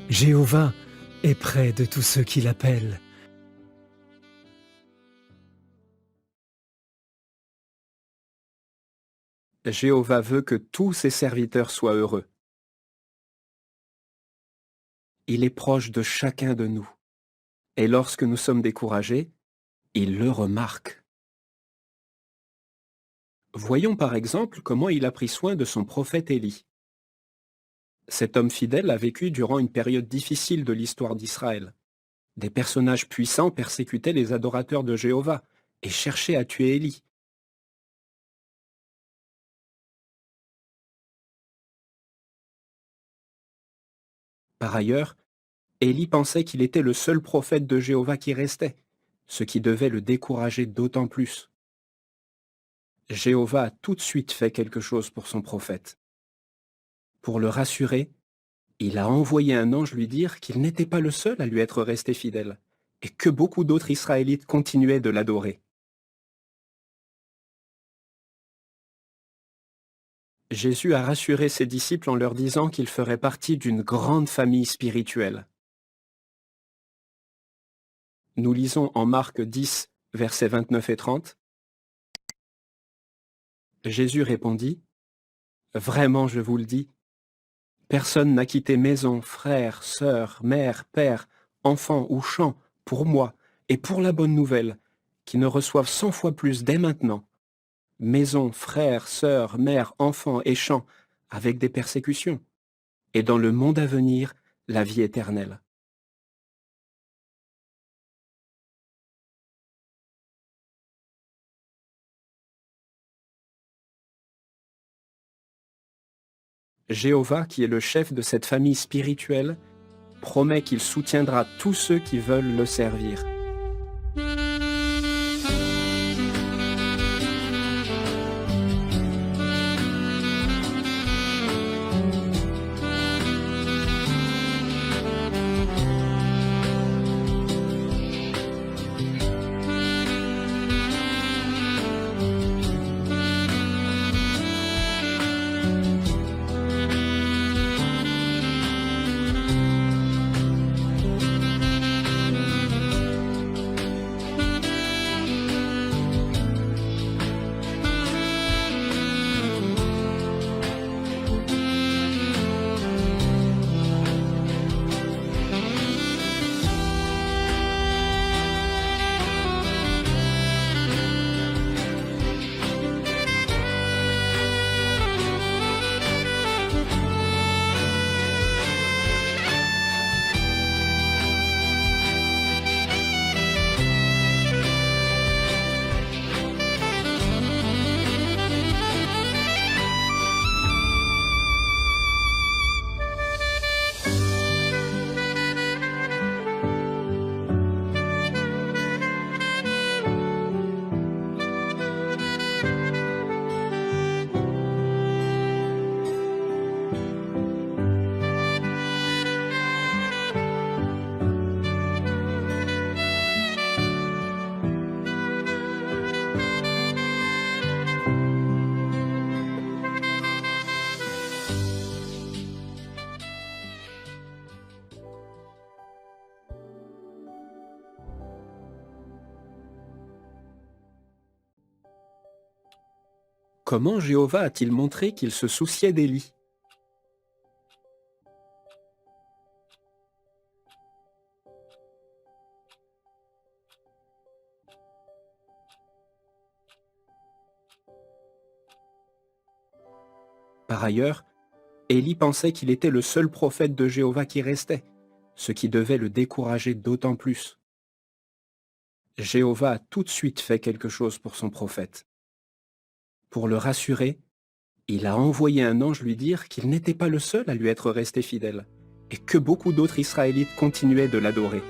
Jéhovah est près de tous ceux qui l'appellent. Jéhovah veut que tous ses serviteurs soient heureux. Il est proche de chacun de nous. Et lorsque nous sommes découragés, il le remarque. Voyons par exemple comment il a pris soin de son prophète Élie. Cet homme fidèle a vécu durant une période difficile de l'histoire d'Israël. Des personnages puissants persécutaient les adorateurs de Jéhovah et cherchaient à tuer Élie. Par ailleurs, Élie pensait qu'il était le seul prophète de Jéhovah qui restait, ce qui devait le décourager d'autant plus. Jéhovah a tout de suite fait quelque chose pour son prophète. Pour le rassurer, il a envoyé un ange lui dire qu'il n'était pas le seul à lui être resté fidèle, et que beaucoup d'autres Israélites continuaient de l'adorer. Jésus a rassuré ses disciples en leur disant qu'il ferait partie d'une grande famille spirituelle. Nous lisons en Marc 10, versets 29 et 30. Jésus répondit, « Vraiment, je vous le dis, personne n'a quitté maison, frère, sœur, mère, père, enfant ou champ pour moi et pour la bonne nouvelle, qui ne reçoivent 100 fois plus dès maintenant. Maison, frère, sœur, mère, enfant et champ, avec des persécutions, et dans le monde à venir, la vie éternelle. » Jéhovah, qui est le chef de cette famille spirituelle, promet qu'il soutiendra tous ceux qui veulent le servir. Comment Jéhovah a-t-il montré qu'il se souciait d'Élie? Par ailleurs, Élie pensait qu'il était le seul prophète de Jéhovah qui restait, ce qui devait le décourager d'autant plus. Jéhovah a tout de suite fait quelque chose pour son prophète. Pour le rassurer, il a envoyé un ange lui dire qu'il n'était pas le seul à lui être resté fidèle, et que beaucoup d'autres Israélites continuaient de l'adorer.